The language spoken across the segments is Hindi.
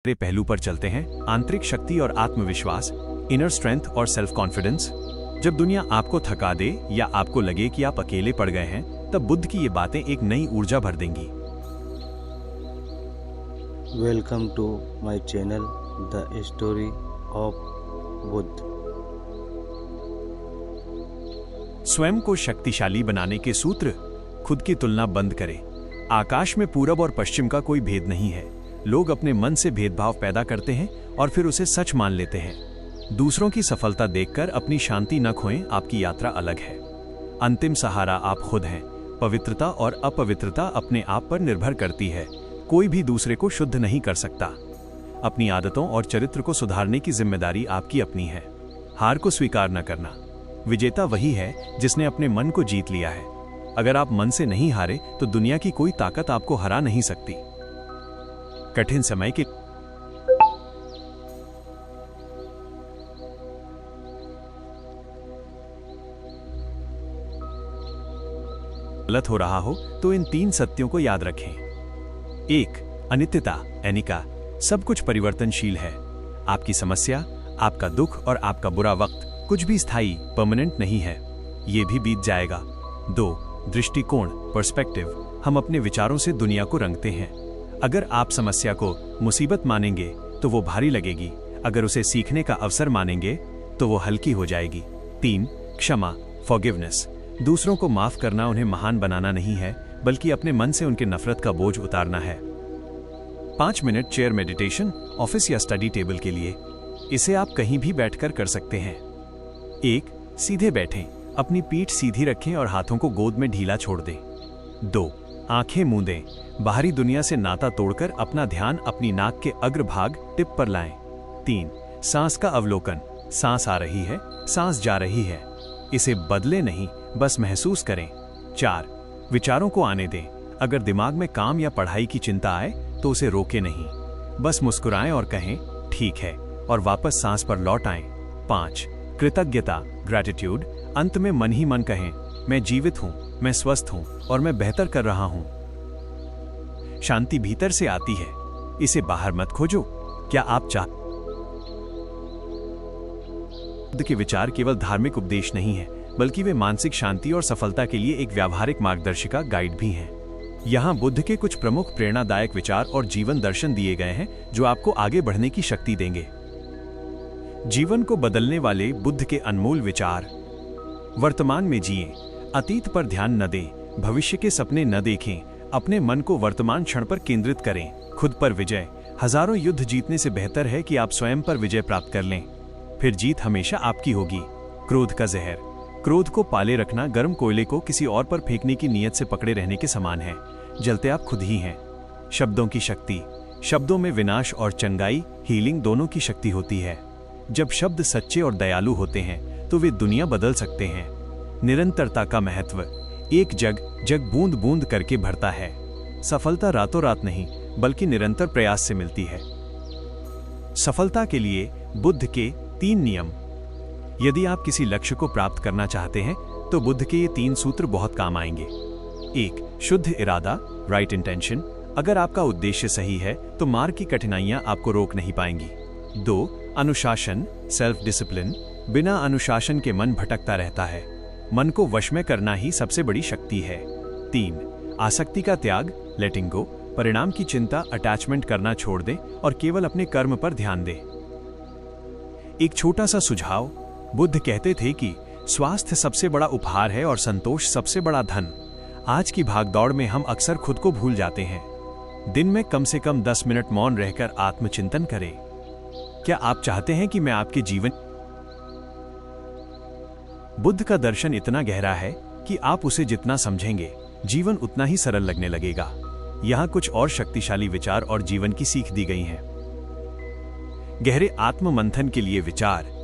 पहलू पर चलते हैं, आंतरिक शक्ति और आत्मविश्वास, इनर स्ट्रेंथ और सेल्फ कॉन्फिडेंस। जब दुनिया आपको थका दे या आपको लगे कि आप अकेले पड़ गए हैं, तब बुद्ध की ये बातें एक नई ऊर्जा भर देंगी। Welcome to my channel the story of Buddha. स्वयं को शक्तिशाली बनाने के सूत्र। खुद की तुलना बंद करें। आकाश में पूरब और पश्चिम का कोई भेद नहीं है। लोग अपने मन से भेदभाव पैदा करते हैं और फिर उसे सच मान लेते हैं। दूसरों की सफलता देखकर अपनी शांति न खोएं, आपकी यात्रा अलग है। अंतिम सहारा आप खुद हैं। पवित्रता और अपवित्रता अपने आप पर निर्भर करती है। कोई भी दूसरे को शुद्ध नहीं कर सकता। अपनी आदतों और चरित्र को सुधारने की जिम्मेदारी आपकी अपनी है। हार को स्वीकार न करना। विजेता वही है जिसने अपने मन को जीत लिया है। अगर आप मन से नहीं हारे तो दुनिया की कोई ताकत आपको हरा नहीं सकती। कठिन समय के गलत हो रहा हो तो इन 3 सत्यों को याद रखें। 1. अनित्यता, एनिका। सब कुछ परिवर्तनशील है। आपकी समस्या, आपका दुख और आपका बुरा वक्त कुछ भी स्थायी, परमानेंट नहीं है। ये भी बीत जाएगा। 2. दृष्टिकोण, पर्सपेक्टिव। हम अपने विचारों से दुनिया को रंगते हैं। अगर आप समस्या को मुसीबत मानेंगे तो वो भारी लगेगी। अगर उसे सीखने का अवसर मानेंगे तो वो हल्की हो जाएगी। 3. क्षमा, फॉरगिवनेस। दूसरों को माफ करना उन्हें महान बनाना नहीं है, बल्कि अपने मन से उनके नफरत का बोझ उतारना है। 5 मिनट चेयर मेडिटेशन, ऑफिस या स्टडी टेबल के लिए। इसे आप कहीं भी बैठकर कर सकते हैं। 1. सीधे बैठें। अपनी पीठ सीधी रखें और हाथों को गोद में ढीला छोड़ दें। 2. आंखें मूंदें। बाहरी दुनिया से नाता तोड़कर अपना ध्यान अपनी नाक के अग्रभाग टिप पर लाएं। 3. सांस का अवलोकन। सांस आ रही है, सांस जा रही है। इसे बदले नहीं, बस महसूस करें। 4. विचारों को आने दें। अगर दिमाग में काम या पढ़ाई की चिंता आए तो उसे रोके नहीं, बस मुस्कुराएं और कहें ठीक है, और वापस सांस पर लौट आएं। 5. कृतज्ञता, ग्रैटिट्यूड। अंत में मन ही मन कहें, मैं जीवित हूं, मैं स्वस्थ हूं और मैं बेहतर कर रहा हूं। शांति भीतर से आती है, इसे बाहर मत खोजो। क्या आप बुद्ध के विचार केवल धार्मिक उपदेश नहीं है, बल्कि वे मानसिक शांति और सफलता के लिए एक व्यावहारिक मार्गदर्शिका गाइड भी हैं। यहाँ बुद्ध के कुछ प्रमुख प्रेरणादायक विचार और जीवन दर्शन दिए गए हैं जो आपको आगे बढ़ने की शक्ति देंगे। जीवन को बदलने वाले बुद्ध के अनमोल विचार। वर्तमान में जिएं, अतीत पर ध्यान न दें, भविष्य के सपने न देखें, अपने मन को वर्तमान क्षण पर केंद्रित करें। खुद पर विजय। हजारों युद्ध जीतने से बेहतर है कि आप स्वयं पर विजय प्राप्त कर लें, फिर जीत हमेशा आपकी होगी। क्रोध का जहर। क्रोध को पाले रखना गर्म कोयले को किसी और पर फेंकने की नीयत से पकड़े रहने के समान है। जलते आप खुद ही हैं। शब्दों की शक्ति। शब्दों में विनाश और चंगाई, हीलिंग दोनों की शक्ति होती है। जब शब्द सच्चे और दयालु होते हैं तो वे दुनिया बदल सकते हैं। निरंतरता का महत्व। एक जग बूंद बूंद करके भरता है। सफलता रातों रात नहीं, बल्कि निरंतर प्रयास से मिलती है। सफलता के लिए बुद्ध के 3 नियम। यदि आप किसी लक्ष्य को प्राप्त करना चाहते हैं तो बुद्ध के ये 3 सूत्र बहुत काम आएंगे। 1. शुद्ध इरादा, राइट इंटेंशन। अगर आपका उद्देश्य सही है तो मार्ग की कठिनाइयां आपको रोक नहीं पाएंगी। 2. अनुशासन, सेल्फ डिसिप्लिन। बिना अनुशासन के मन भटकता रहता है। मन को वश में करना ही सबसे बड़ी शक्ति है। 3. आसक्ति का त्याग, लेटिंग गो। परिणाम की चिंता, अटैचमेंट करना छोड़ दें और केवल अपने कर्म पर ध्यान दें। एक छोटा सा सुझाव। बुद्ध कहते थे कि स्वास्थ्य सबसे बड़ा उपहार है और संतोष सबसे बड़ा धन। आज की भागदौड़ में हम अक्सर खुद को भूल जाते हैं। दिन में कम से कम 10 मिनट मौन रहकर आत्मचिंतन करें। क्या आप चाहते हैं कि मैं आपके जीवन। बुद्ध का दर्शन इतना गहरा है कि आप उसे जितना समझेंगे, जीवन उतना ही सरल लगने लगेगा। यहाँ कुछ और शक्तिशाली विचार और जीवन की सीख दी गई हैं। गहरे आत्म मंथन के लिए विचार।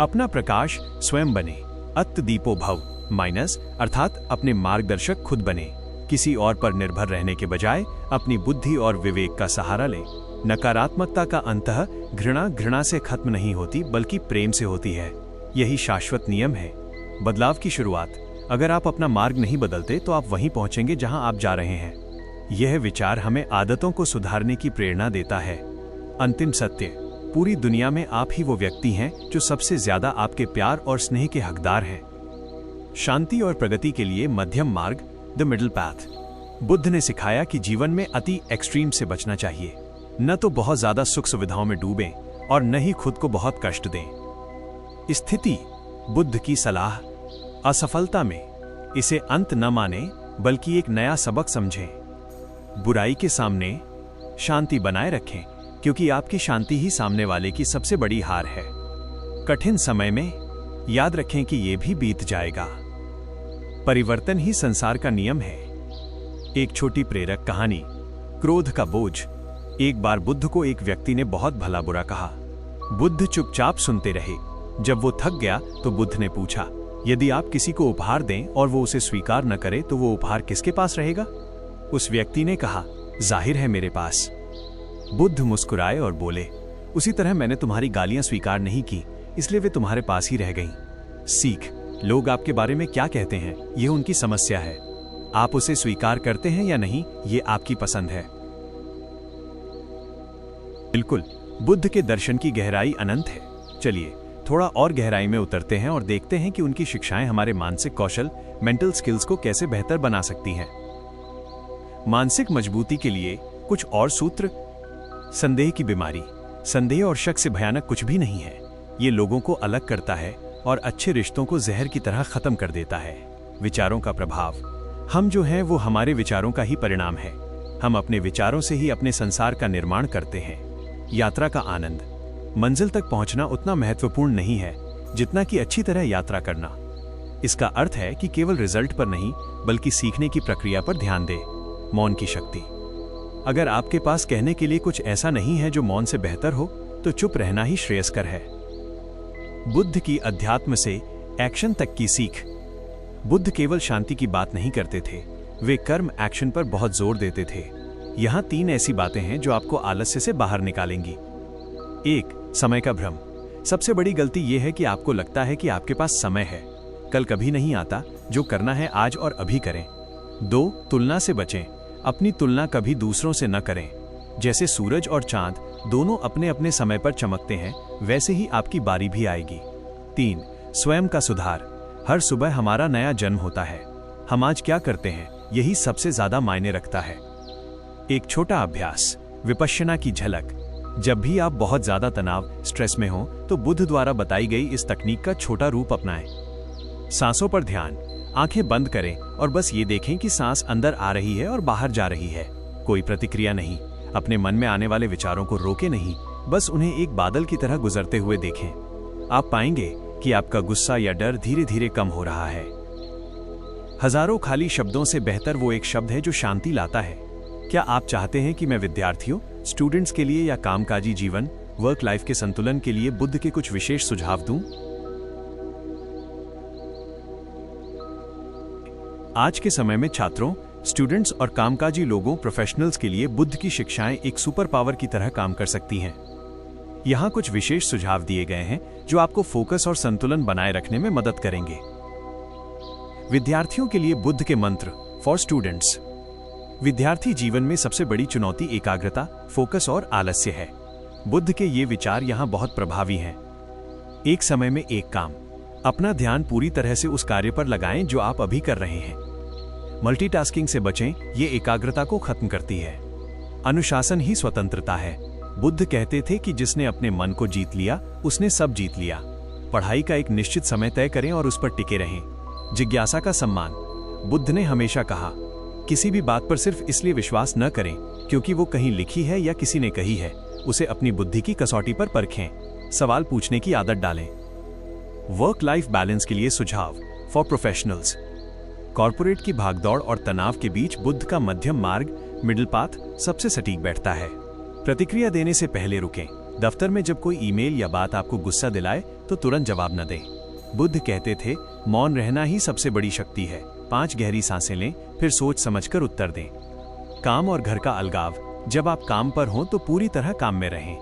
अपना प्रकाश स्वयं बने। अत्त दीपो भव, माइनस अर्थात अपने मार्गदर्शक खुद बने। किसी और पर निर्भर रहने के बजाय अपनी बुद्धि और विवेक का सहारा लें। नकारात्मकता का अंतः घृणा से खत्म नहीं होती, बल्कि प्रेम से होती है। यही शाश्वत नियम है। बदलाव की शुरुआत। अगर आप अपना मार्ग नहीं बदलते तो आप वहीं पहुंचेंगे जहां आप जा रहे हैं। यह विचार हमें आदतों को सुधारने की प्रेरणा देता है। अंतिम सत्य, पूरी दुनिया में आप ही वो व्यक्ति हैं जो सबसे ज्यादा आपके प्यार और स्नेह के हकदार हैं। शांति और प्रगति के लिए मध्यम मार्ग, द मिडिल पैथ। बुद्ध ने सिखाया कि जीवन में अति एक्सट्रीम से बचना चाहिए, न तो बहुत ज्यादा सुख सुविधाओं में डूबें और न ही खुद को बहुत कष्ट दें। स्थिति, बुद्ध की सलाह, असफलता में इसे अंत न माने बल्कि एक नया सबक समझें। बुराई के सामने शांति बनाए रखें, क्योंकि आपकी शांति ही सामने वाले की सबसे बड़ी हार है। कठिन समय में याद रखें कि ये भी बीत जाएगा। परिवर्तन ही संसार का नियम है। एक छोटी प्रेरक कहानी, क्रोध का बोझ। एक बार बुद्ध को एक व्यक्ति ने बहुत भला बुरा कहा। बुद्ध चुपचाप सुनते रहे। जब वो थक गया तो बुद्ध ने पूछा, यदि आप किसी को उपहार दें और वो उसे स्वीकार न करे तो वो उपहार किसके पास रहेगा? उस व्यक्ति ने कहा, जाहिर है मेरे पास। बुद्ध मुस्कुराए और बोले, उसी तरह मैंने तुम्हारी गालियां स्वीकार नहीं की, इसलिए वे तुम्हारे पास ही रह गईं। सीख, लोग आपके बारे में क्या कहते हैं यह उनकी समस्या है। आप उसे स्वीकार करते हैं या नहीं, ये आपकी पसंद है। बिल्कुल, बुद्ध के दर्शन की गहराई अनंत है। चलिए थोड़ा और गहराई में उतरते हैं और देखते हैं कि उनकी शिक्षाएं हमारे मानसिक कौशल, मेंटल स्किल्स को कैसे बेहतर बना सकती हैं। मानसिक मजबूती के लिए कुछ और सूत्र। संदेह की बीमारी। संदेह और शक से भयानक कुछ भी नहीं है। ये लोगों को अलग करता है और अच्छे रिश्तों को जहर की तरह खत्म कर देता है। विचारों का प्रभाव। हम जो हैं वो हमारे विचारों का ही परिणाम है। हम अपने विचारों से ही अपने संसार का निर्माण करते हैं। यात्रा का आनंद। मंजिल तक पहुंचना उतना महत्वपूर्ण नहीं है जितना कि अच्छी तरह यात्रा करना। इसका अर्थ है कि केवल रिजल्ट पर नहीं बल्कि सीखने की प्रक्रिया पर ध्यान दे। मौन की शक्ति। अगर आपके पास कहने के लिए कुछ ऐसा नहीं है जो मौन से बेहतर हो, तो चुप रहना ही श्रेयस्कर है। बुद्ध की अध्यात्म से एक्शन तक की सीख। बुद्ध केवल शांति की बात नहीं करते थे, वे कर्म एक्शन पर बहुत जोर देते थे। यहाँ 3 ऐसी बातें हैं जो आपको आलस्य से बाहर निकालेंगी। 1. समय का भ्रम। सबसे बड़ी गलती यह है कि आपको लगता है कि आपके पास समय है, कल कभी नहीं आता, जो करना है आज और अभी करें। 2. तुलना से बचें। अपनी तुलना कभी दूसरों से न करें। जैसे सूरज और चांद दोनों अपने अपने समय पर चमकते हैं, वैसे ही आपकी बारी भी आएगी। 3. स्वयं का सुधार। हर सुबह हमारा नया जन्म होता है। हम आज क्या करते हैं यही सबसे ज्यादा मायने रखता है। एक छोटा अभ्यास, विपश्यना की झलक। जब भी आप बहुत ज्यादा तनाव, स्ट्रेस में हो, तो बुद्ध द्वारा बताई गई इस तकनीक का छोटा रूप अपनाएं। सांसों पर ध्यान। आंखें बंद करें और बस ये देखें कि सांस अंदर आ रही है और बाहर जा रही है। कोई प्रतिक्रिया नहीं। अपने मन में आने वाले विचारों को रोके नहीं, बस उन्हें एक बादल की तरह गुजरते हुए देखें। आप पाएंगे कि आपका गुस्सा या डर धीरे धीरे कम हो रहा है। हजारों खाली शब्दों से बेहतर वो एक शब्द है जो शांति लाता है। क्या आप चाहते हैं कि मैं विद्यार्थियों, स्टूडेंट्स के लिए या कामकाजी जीवन, वर्क लाइफ के संतुलन के लिए बुद्ध के कुछ विशेष सुझाव दूं? आज के समय में छात्रों, स्टूडेंट्स और कामकाजी लोगों, प्रोफेशनल्स के लिए बुद्ध की शिक्षाएं एक सुपर पावर की तरह काम कर सकती हैं। यहाँ कुछ विशेष सुझाव दिए गए हैं जो आपको फोकस और संतुलन बनाए रखने में मदद करेंगे। विद्यार्थियों के लिए बुद्ध के मंत्र फॉर स्टूडेंट्स। विद्यार्थी जीवन में सबसे बड़ी चुनौती एकाग्रता, फोकस और आलस्य है। बुद्ध के ये विचार यहाँ बहुत प्रभावी हैं। एक समय में एक काम। अपना ध्यान पूरी तरह से उस कार्य पर लगाएं जो आप अभी कर रहे हैं। मल्टीटास्किंग से बचें, ये एकाग्रता को खत्म करती है। अनुशासन ही स्वतंत्रता है। बुद्ध कहते थे कि जिसने अपने मन को जीत लिया, उसने सब जीत लिया। पढ़ाई का एक निश्चित समय तय करें और उस पर टिके रहें। जिज्ञासा का सम्मान। बुद्ध ने हमेशा कहा, किसी भी बात पर सिर्फ इसलिए विश्वास न करें क्योंकि वो कहीं लिखी है या किसी ने कही है। उसे अपनी बुद्धि की कसौटी पर परखें। सवाल पूछने की आदत डालें। वर्क लाइफ बैलेंस के लिए सुझाव फॉर प्रोफेशनल्स। कॉर्पोरेट की भागदौड़ और तनाव के बीच बुद्ध का मध्यम मार्ग, मिडिल पाथ, सबसे सटीक बैठता है। प्रतिक्रिया देने से पहले रुकें। दफ्तर में जब कोई ईमेल या बात आपको गुस्सा दिलाए तो तुरंत जवाब न दें। बुद्ध कहते थे, मौन रहना ही सबसे बड़ी शक्ति है। 5 गहरी सांसें लें, फिर सोच समझकर उत्तर दें। काम और घर का अलगाव। जब आप काम पर हों तो पूरी तरह काम में रहें।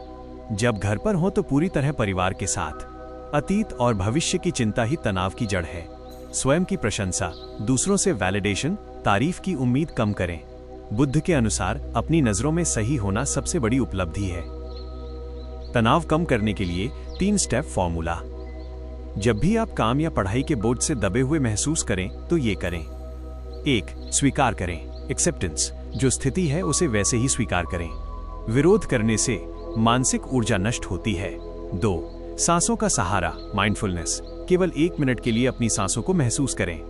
जब घर पर हों तो पूरी तरह परिवार के साथ। अतीत और भविष्य की चिंता ही तनाव की जड़ है। स्वयं की प्रशंसा, दूसरों से वैलिडेशन, तारीफ की उम्मीद कम करें। बुद्ध के अनुसार अपनी नजरों में सही होना सबसे बड़ी उपलब्धि है। तनाव कम करने के लिए 3 स्टेप फॉर्मूला। जब भी आप काम या पढ़ाई के बोझ से दबे हुए महसूस करें तो ये करें। 1. स्वीकार करें, एक्सेप्टेंस। जो स्थिति है उसे वैसे ही स्वीकार करें। विरोध करने से मानसिक ऊर्जा नष्ट होती है। 2. सांसों का सहारा, माइंडफुलनेस। केवल 1 मिनट के लिए अपनी सांसों को महसूस करें।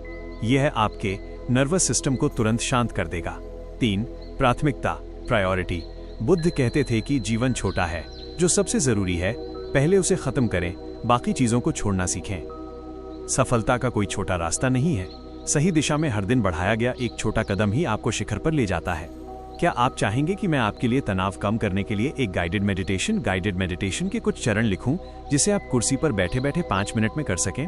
यह आपके नर्वस सिस्टम को तुरंत शांत कर देगा। 3. प्राथमिकता, प्रायोरिटी। बुद्ध कहते थे कि जीवन छोटा है, जो सबसे जरूरी है पहले उसे खत्म करें, बाकी चीजों को छोड़ना सीखें। सफलता का कोई छोटा रास्ता नहीं है, सही दिशा में हर दिन बढ़ाया गया एक छोटा कदम ही आपको शिखर पर ले जाता है। क्या आप चाहेंगे कि मैं आपके लिए तनाव कम करने के लिए एक गाइडेड मेडिटेशन के कुछ चरण लिखूं, जिसे आप कुर्सी पर बैठे बैठे 5 मिनट में कर सकें?